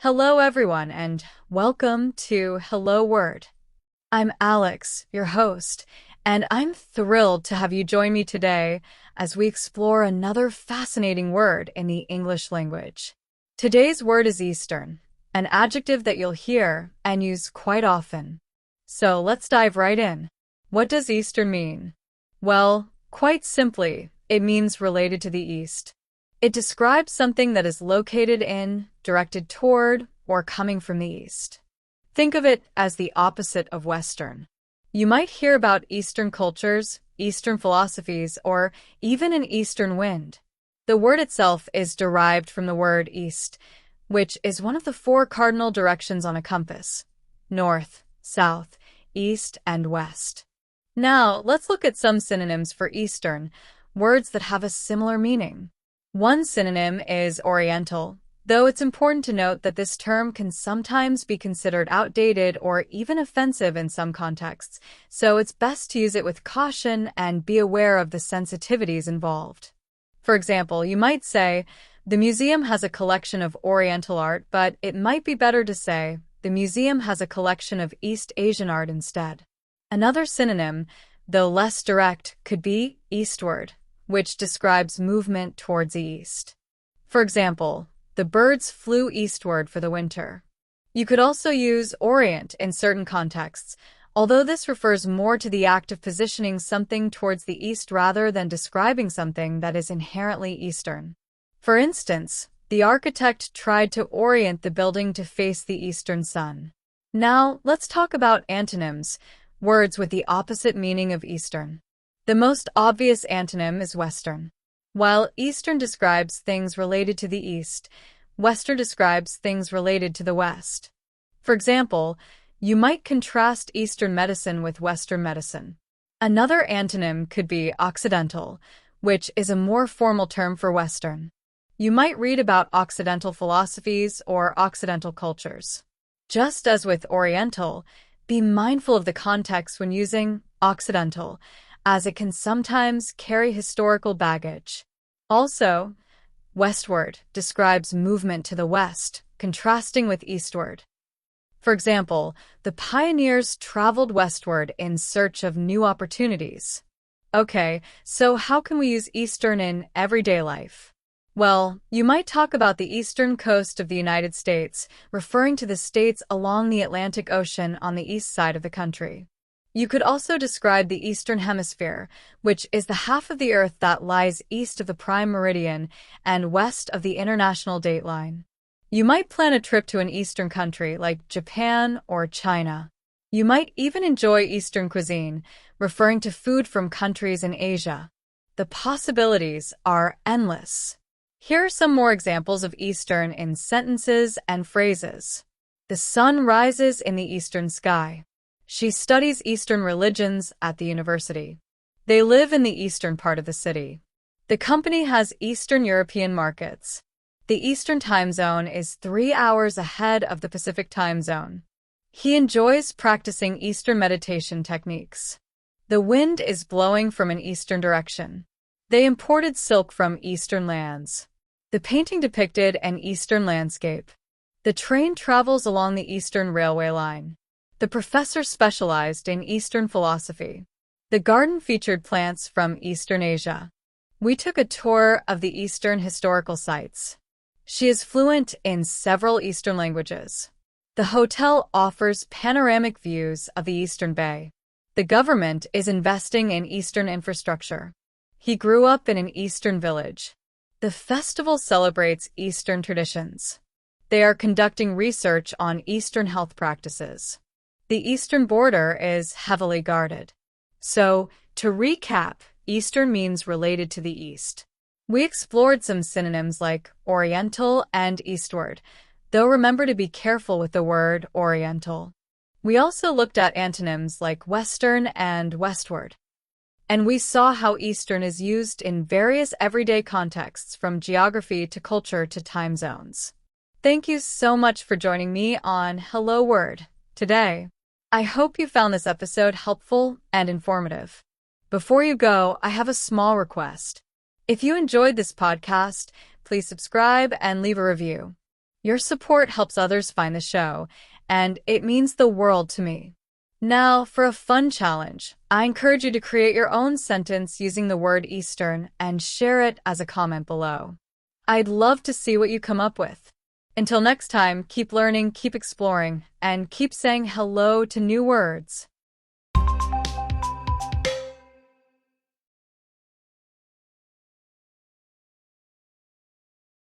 Hello, everyone, and welcome to Hello Word. I'm Alex, your host, and I'm thrilled to have you join me today as we explore another fascinating word in the English language. Today's word is Eastern, an adjective that you'll hear and use quite often. So let's dive right in. What does Eastern mean? Well, quite simply, it means related to the East. It describes something that is located in, directed toward, or coming from the East. Think of it as the opposite of Western. You might hear about Eastern cultures, Eastern philosophies, or even an Eastern wind. The word itself is derived from the word east, which is one of the four cardinal directions on a compass: north, south, east, and west. Now, let's look at some synonyms for Eastern, words that have a similar meaning. One synonym is Oriental, though it's important to note that this term can sometimes be considered outdated or even offensive in some contexts, so it's best to use it with caution and be aware of the sensitivities involved. For example, you might say, the museum has a collection of Oriental art, but it might be better to say, the museum has a collection of East Asian art instead. Another synonym, though less direct, could be eastward, which describes movement towards the east. For example, the birds flew eastward for the winter. You could also use orient in certain contexts, although this refers more to the act of positioning something towards the east rather than describing something that is inherently Eastern. For instance, the architect tried to orient the building to face the eastern sun. Now, let's talk about antonyms, words with the opposite meaning of Eastern. The most obvious antonym is Western. While Eastern describes things related to the East, Western describes things related to the West. For example, you might contrast Eastern medicine with Western medicine. Another antonym could be Occidental, which is a more formal term for Western. You might read about Occidental philosophies or Occidental cultures. Just as with Oriental, be mindful of the context when using Occidental, as it can sometimes carry historical baggage. Also, westward describes movement to the west, contrasting with eastward. For example, the pioneers traveled westward in search of new opportunities. Okay, so how can we use Eastern in everyday life? Well, you might talk about the eastern coast of the United States, referring to the states along the Atlantic Ocean on the east side of the country. You could also describe the Eastern Hemisphere, which is the half of the Earth that lies east of the prime meridian and west of the international dateline. You might plan a trip to an Eastern country like Japan or China. You might even enjoy Eastern cuisine, referring to food from countries in Asia. The possibilities are endless. Here are some more examples of Eastern in sentences and phrases. The sun rises in the eastern sky. She studies Eastern religions at the university. They live in the eastern part of the city. The company has Eastern European markets. The Eastern time zone is 3 hours ahead of the Pacific time zone. He enjoys practicing Eastern meditation techniques. The wind is blowing from an eastern direction. They imported silk from eastern lands. The painting depicted an eastern landscape. The train travels along the eastern railway line. The professor specialized in Eastern philosophy. The garden featured plants from Eastern Asia. We took a tour of the Eastern historical sites. She is fluent in several Eastern languages. The hotel offers panoramic views of the Eastern Bay. The government is investing in Eastern infrastructure. He grew up in an Eastern village. The festival celebrates Eastern traditions. They are conducting research on Eastern health practices. The eastern border is heavily guarded. So, to recap, Eastern means related to the East. We explored some synonyms like Oriental and Eastward, though remember to be careful with the word Oriental. We also looked at antonyms like Western and Westward. And we saw how Eastern is used in various everyday contexts, from geography to culture to time zones. Thank you so much for joining me on Hello Word today. I hope you found this episode helpful and informative. Before you go, I have a small request. If you enjoyed this podcast, please subscribe and leave a review. Your support helps others find the show, and it means the world to me. Now, for a fun challenge, I encourage you to create your own sentence using the word Eastern and share it as a comment below. I'd love to see what you come up with. Until next time, keep learning, keep exploring, and keep saying hello to new words.